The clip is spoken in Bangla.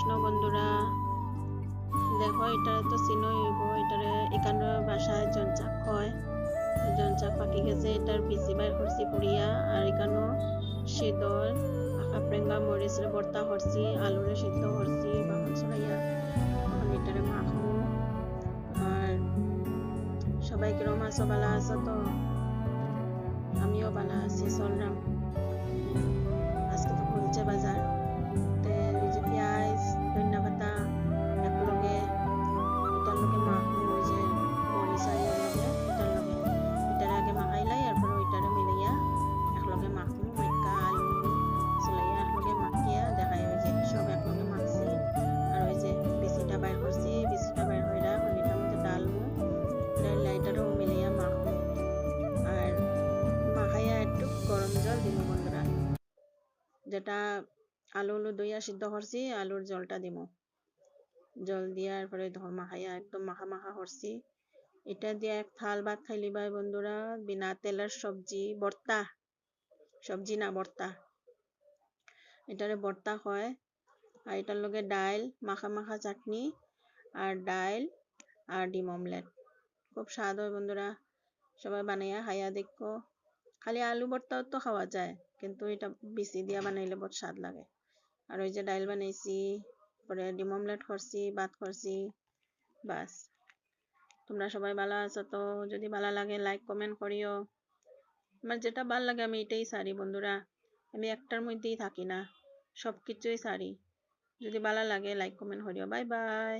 কৃষ্ণ বন্ধুরা। দেখো এটারে তো চিনই হইব, এটারে এখানের ভাষায় জনচাক কয়। জনচাক পাকি গেছে, এটার বিচি বাইর করছি পুড়িয়া। আর এখানো শীতল আকাপ্রেঙ্গা মরিচরে ভর্তা করছি, আলুরে সিদ্ধ করছি বাহন ছড়াইয়া। এখন এটারে মাখবো। আর সবাই কিরম আছো, ভালো আছো তো? আমিও ভালো আছি, চললাম। আজকে তো খুলছে বাজার, ওই যে পেঁয়াজ ধনিয়া পাতা একলগে এটার লগে মাখবো। ওই যে মরিচ আর ইয়ের লগে এটার আগে মাখাইলাই, এরপর ওইটারে মিলাইয়া একলগে মাখবো। মাইকা আলু চুলাইয়া একলগে মাখিয়া দেখাই, ওই যে সব একলগে মাখছি। আর ওই যে বিচিটা বাইর করছি, বিচিটা বাইর হইরা এখন এটার মধ্যে ডালবো। এটারেও মিলাইয়া মাখবো। আর মাখাইয়া একটু গরম জল দিব বন্ধুরা, যেটা আলু দইয়া সিদ্ধ করছি, আলুর জলটা দিব। জল দিয়ার পরে মাখাইয়া একদম মাখা মাখা করছি। এটা দিয়ে এক থাল ভাত খাইলি ভাই বন্ধুরা, বিনা তেলের সবজি ভর্তা, সবজি না ভর্তা, এটারে ভর্তা হয়। আর এটার লগে ডাইল, মাখা মাখা চাটনি, আর ডাইল আর ডিম অমলেট। খুব স্বাদ হয় বন্ধুরা, সবাই বানাইয়া খাইয়া দেখো। খালি আলু ভর্তাও তো খাওয়া যায়, কিন্তু এটা বিচি দিয়া বানাইলে বহুত স্বাদ লাগে। আর ওই যে ডাইল বানাইছি, পরে ডিম অমলেট করছি, ভাত করছি, বাস। তোমরা সবাই ভালো আছো তো? যদি ভালো লাগে লাইক কমেন্ট করিও। আমার যেটা ভালো লাগে আমি এটাই সারি বন্ধুরা, আমি একটার মধ্যেই থাকি না, সব কিছুই সারি। যদি ভালো লাগে লাইক কমেন্ট করিও। Bye bye.